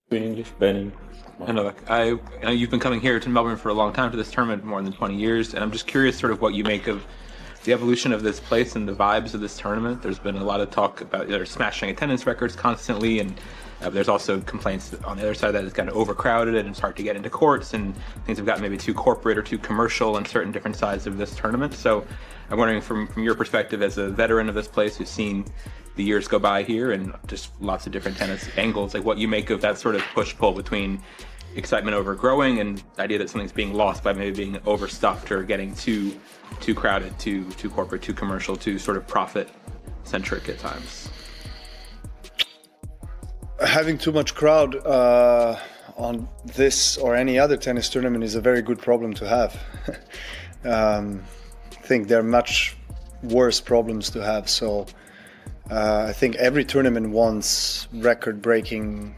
Speak English, Benny. And I know you've been coming here to Melbourne for a long time for this tournament, more than 20 years, and I'm just curious sort of what you make of the evolution of this place and the vibes of this tournament. There's been a lot of talk about they're smashing attendance records constantly, and there's also complaints on the other side that it's gotten overcrowded and it's hard to get into courts, and things have gotten maybe too corporate or too commercial on certain different sides of this tournament. So I'm wondering from your perspective as a veteran of this place who's seen the years go by here and just lots of different tennis angles, like what you make of that sort of push-pull between excitement over growing and the idea that something's being lost by maybe being overstuffed or getting too crowded, too corporate, too commercial, too sort of profit-centric at times. Having too much crowd on this or any other tennis tournament is a very good problem to have. I think there are much worse problems to have. So I think every tournament wants record-breaking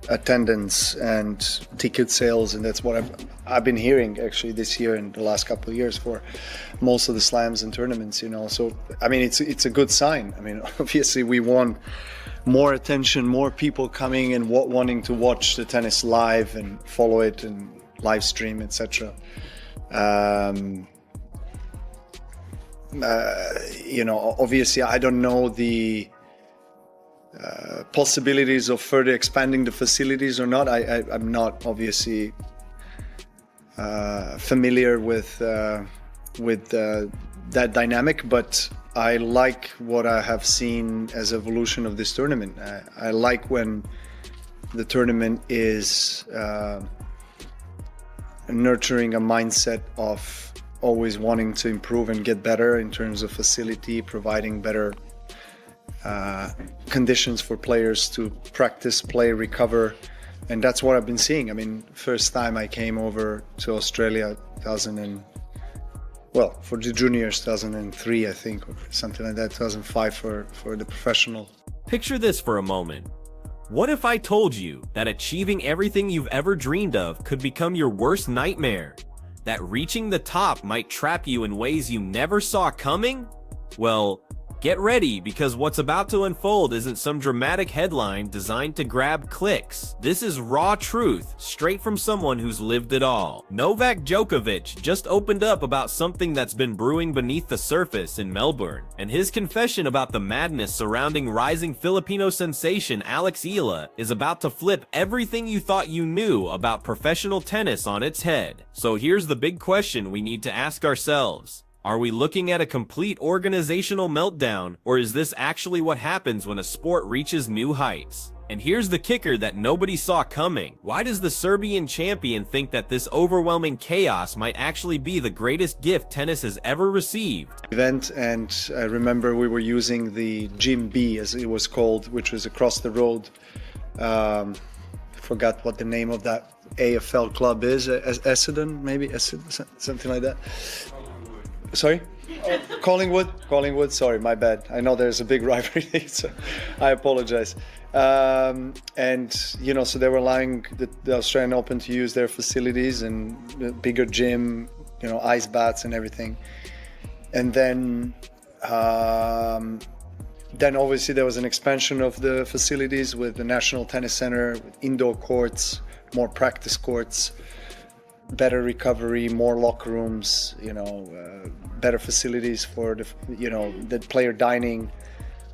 attendance and ticket sales, and that's what I've been hearing actually this year and the last couple of years for most of the slams and tournaments. So I mean it's a good sign. I mean obviously we want more attention, more people coming and wanting to watch the tennis live and follow it and live stream, etc. Obviously I don't know the possibilities of further expanding the facilities or not. I'm not obviously familiar with that dynamic, but I like what I have seen as evolution of this tournament. I like when the tournament is nurturing a mindset of always wanting to improve and get better in terms of facility, providing better conditions for players to practice, play, recover, and that's what I've been seeing. I mean, first time I came over to Australia, for the juniors, 2003, I think, or something like that, 2005 for the professional. Picture this for a moment. What if I told you that achieving everything you've ever dreamed of could become your worst nightmare? That reaching the top might trap you in ways you never saw coming? Well, get ready, because what's about to unfold isn't some dramatic headline designed to grab clicks. This is raw truth, straight from someone who's lived it all. Novak Djokovic just opened up about something that's been brewing beneath the surface in Melbourne, and his confession about the madness surrounding rising Filipino sensation Alex Eala is about to flip everything you thought you knew about professional tennis on its head. So here's the big question we need to ask ourselves. Are we looking at a complete organizational meltdown, or is this actually what happens when a sport reaches new heights? And here's the kicker that nobody saw coming. Why does the Serbian champion think that this overwhelming chaos might actually be the greatest gift tennis has ever received? Event, and I remember we were using the Gym B, as it was called, which was across the road. I forgot what the name of that AFL club is, Essendon, maybe, Essendon, something like that. Sorry? Collingwood, sorry, my bad. I know there's a big rivalry, so I apologize. So they were allowing the Australian Open to use their facilities and the bigger gym, ice baths and everything. And then obviously there was an expansion of the facilities with the National Tennis Center, with indoor courts, more practice courts, better recovery, more locker rooms, better facilities for the player dining.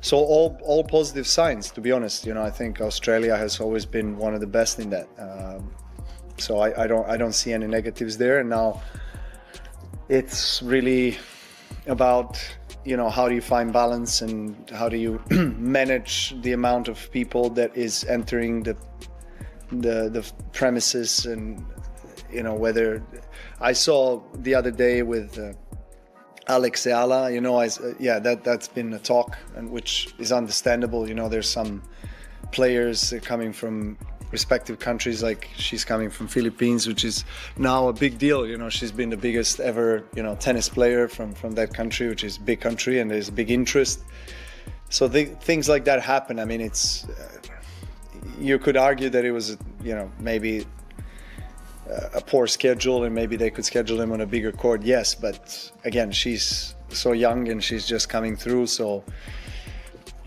So all positive signs, to be honest. I think Australia has always been one of the best in that. So I don't see any negatives there. And now it's really about how do you find balance and how do you manage the amount of people that is entering the premises, and whether I saw the other day with Alex Eala, that's been a talk, and which is understandable. There's some players coming from respective countries, like she's coming from Philippines, which is now a big deal. She's been the biggest ever tennis player from that country, which is a big country, and there's big interest. So things like that happen. I mean, it's you could argue that it was maybe a poor schedule, and maybe they could schedule him on a bigger court. Yes, but again, she's so young and she's just coming through. So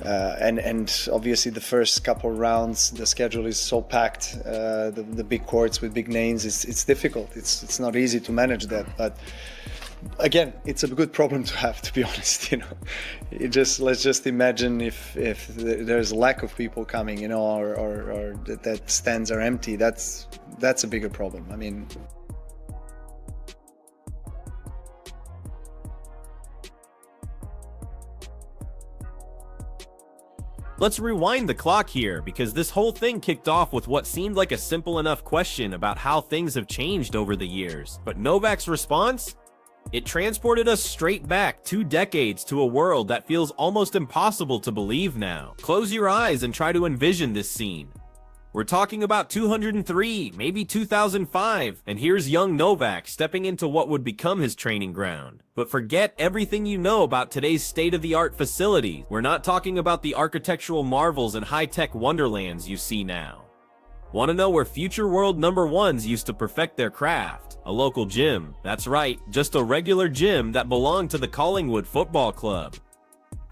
And obviously the first couple rounds, the schedule is so packed, the big courts with big names, it's difficult. It's not easy to manage that, but again, it's a good problem to have, to be honest. Let's just imagine if there's a lack of people coming, or that stands are empty. That's a bigger problem. I mean. Let's rewind the clock here, because this whole thing kicked off with what seemed like a simple enough question about how things have changed over the years. But Novak's response? It transported us straight back 2 decades to a world that feels almost impossible to believe now. Close your eyes and try to envision this scene. We're talking about 203, maybe 2005, and here's young Novak stepping into what would become his training ground. But forget everything you know about today's state-of-the-art facilities. We're not talking about the architectural marvels and high-tech wonderlands you see now. Want to know where future world #1s used to perfect their craft? A local gym. That's right, just a regular gym that belonged to the Collingwood Football Club.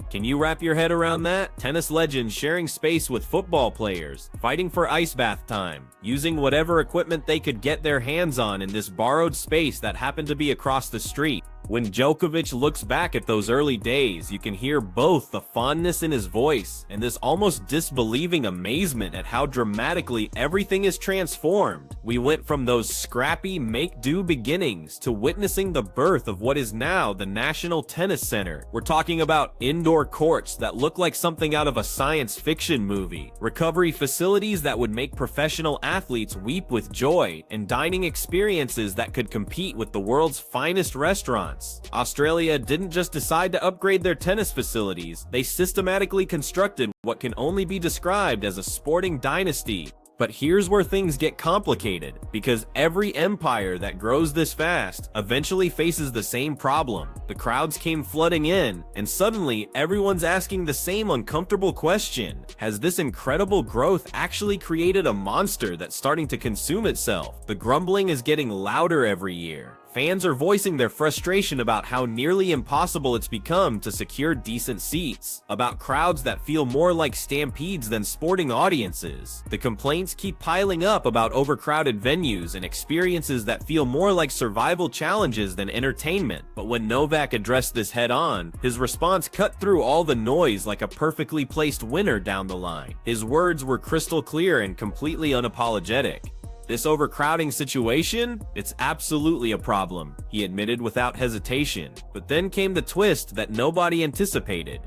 Can you wrap your head around that? Tennis legends sharing space with football players, fighting for ice bath time, using whatever equipment they could get their hands on in this borrowed space that happened to be across the street. When Djokovic looks back at those early days, you can hear both the fondness in his voice and this almost disbelieving amazement at how dramatically everything is transformed. We went from those scrappy, make-do beginnings to witnessing the birth of what is now the National Tennis Center. We're talking about indoor courts that look like something out of a science fiction movie, recovery facilities that would make professional athletes weep with joy, and dining experiences that could compete with the world's finest restaurants. Australia didn't just decide to upgrade their tennis facilities, they systematically constructed what can only be described as a sporting dynasty. But here's where things get complicated, because every empire that grows this fast eventually faces the same problem. The crowds came flooding in, and suddenly everyone's asking the same uncomfortable question. Has this incredible growth actually created a monster that's starting to consume itself? The grumbling is getting louder every year. Fans are voicing their frustration about how nearly impossible it's become to secure decent seats, about crowds that feel more like stampedes than sporting audiences. The complaints keep piling up about overcrowded venues and experiences that feel more like survival challenges than entertainment. But when Novak addressed this head-on, his response cut through all the noise like a perfectly placed winner down the line. His words were crystal clear and completely unapologetic. This overcrowding situation? It's absolutely a problem, he admitted without hesitation. But then came the twist that nobody anticipated.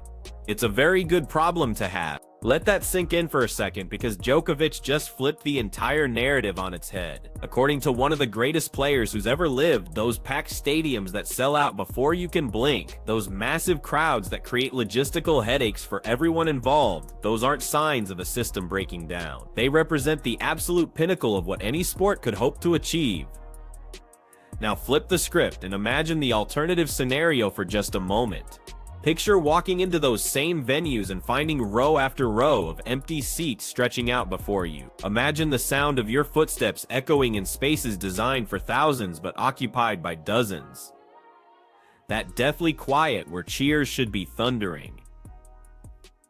It's a very good problem to have. Let that sink in for a second, because Djokovic just flipped the entire narrative on its head. According to one of the greatest players who's ever lived, those packed stadiums that sell out before you can blink, those massive crowds that create logistical headaches for everyone involved, those aren't signs of a system breaking down. They represent the absolute pinnacle of what any sport could hope to achieve. Now flip the script and imagine the alternative scenario for just a moment. Picture walking into those same venues and finding row after row of empty seats stretching out before you. Imagine the sound of your footsteps echoing in spaces designed for thousands but occupied by dozens. That deathly quiet where cheers should be thundering.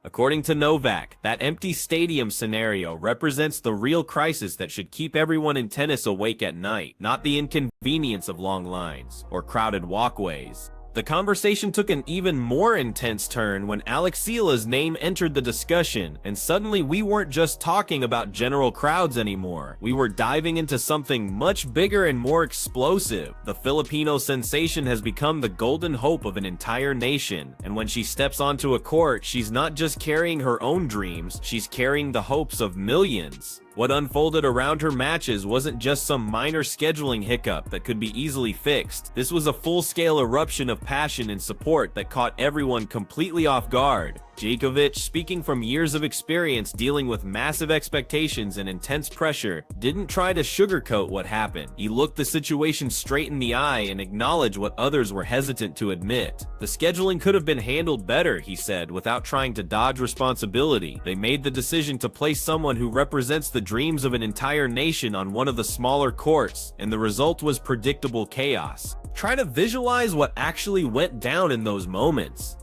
According to Novak, that empty stadium scenario represents the real crisis that should keep everyone in tennis awake at night, not the inconvenience of long lines or crowded walkways. The conversation took an even more intense turn when Alex Eala's name entered the discussion, and suddenly we weren't just talking about general crowds anymore. We were diving into something much bigger and more explosive. The Filipino sensation has become the golden hope of an entire nation, and when she steps onto a court, she's not just carrying her own dreams, she's carrying the hopes of millions. What unfolded around her matches wasn't just some minor scheduling hiccup that could be easily fixed. This was a full-scale eruption of passion and support that caught everyone completely off guard. Djokovic, speaking from years of experience dealing with massive expectations and intense pressure, didn't try to sugarcoat what happened. He looked the situation straight in the eye and acknowledged what others were hesitant to admit. The scheduling could have been handled better, he said, without trying to dodge responsibility. They made the decision to place someone who represents the dreams of an entire nation on one of the smaller courts, and the result was predictable chaos. Try to visualize what actually went down in those moments.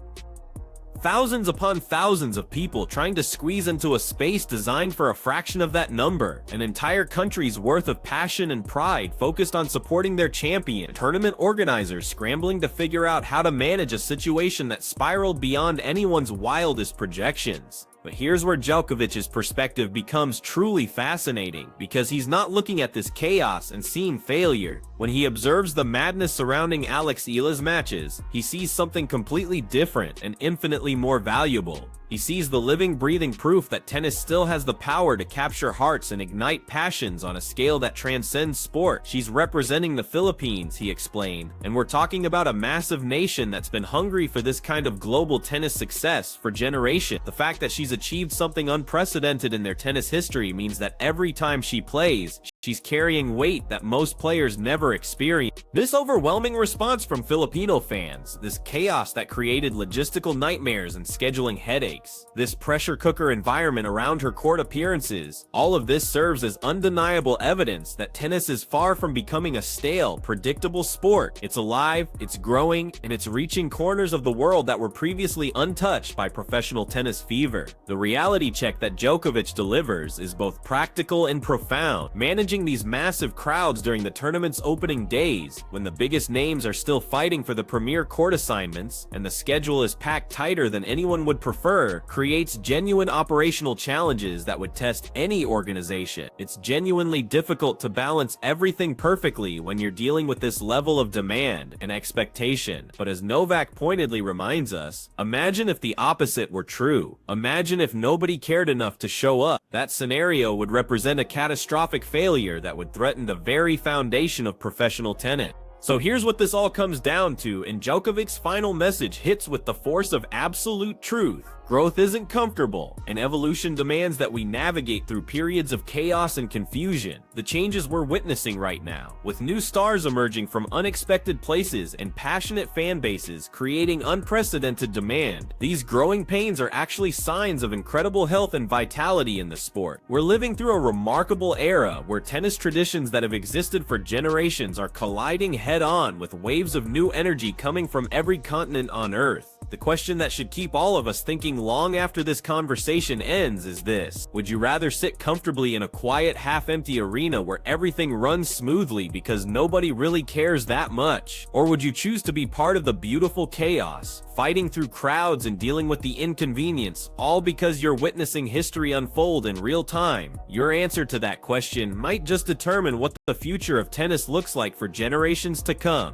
Thousands upon thousands of people trying to squeeze into a space designed for a fraction of that number. An entire country's worth of passion and pride focused on supporting their champion. Tournament organizers scrambling to figure out how to manage a situation that spiraled beyond anyone's wildest projections. But here's where Djokovic's perspective becomes truly fascinating, because he's not looking at this chaos and seeing failure. When he observes the madness surrounding Alex Eala's matches, he sees something completely different and infinitely more valuable. He sees the living, breathing proof that tennis still has the power to capture hearts and ignite passions on a scale that transcends sport. She's representing the Philippines, he explained, and we're talking about a massive nation that's been hungry for this kind of global tennis success for generations. The fact that she's achieved something unprecedented in their tennis history means that every time she plays, she's carrying weight that most players never experience. This overwhelming response from Filipino fans, this chaos that created logistical nightmares and scheduling headaches, this pressure cooker environment around her court appearances, all of this serves as undeniable evidence that tennis is far from becoming a stale, predictable sport. It's alive, it's growing, and it's reaching corners of the world that were previously untouched by professional tennis fever. The reality check that Djokovic delivers is both practical and profound. Managing these massive crowds during the tournament's opening days, when the biggest names are still fighting for the premier court assignments, and the schedule is packed tighter than anyone would prefer, creates genuine operational challenges that would test any organization. It's genuinely difficult to balance everything perfectly when you're dealing with this level of demand and expectation. But as Novak pointedly reminds us, imagine if the opposite were true. Imagine if nobody cared enough to show up. That scenario would represent a catastrophic failure that would threaten the very foundation of professional tennis. So here's what this all comes down to, and Djokovic's final message hits with the force of absolute truth. Growth isn't comfortable, and evolution demands that we navigate through periods of chaos and confusion. The changes we're witnessing right now, with new stars emerging from unexpected places and passionate fan bases creating unprecedented demand, these growing pains are actually signs of incredible health and vitality in the sport. We're living through a remarkable era where tennis traditions that have existed for generations are colliding head-on with waves of new energy coming from every continent on Earth. The question that should keep all of us thinking long after this conversation ends is this: would you rather sit comfortably in a quiet, half-empty arena where everything runs smoothly because nobody really cares that much? Or would you choose to be part of the beautiful chaos, fighting through crowds and dealing with the inconvenience, all because you're witnessing history unfold in real time? Your answer to that question might just determine what the future of tennis looks like for generations to come.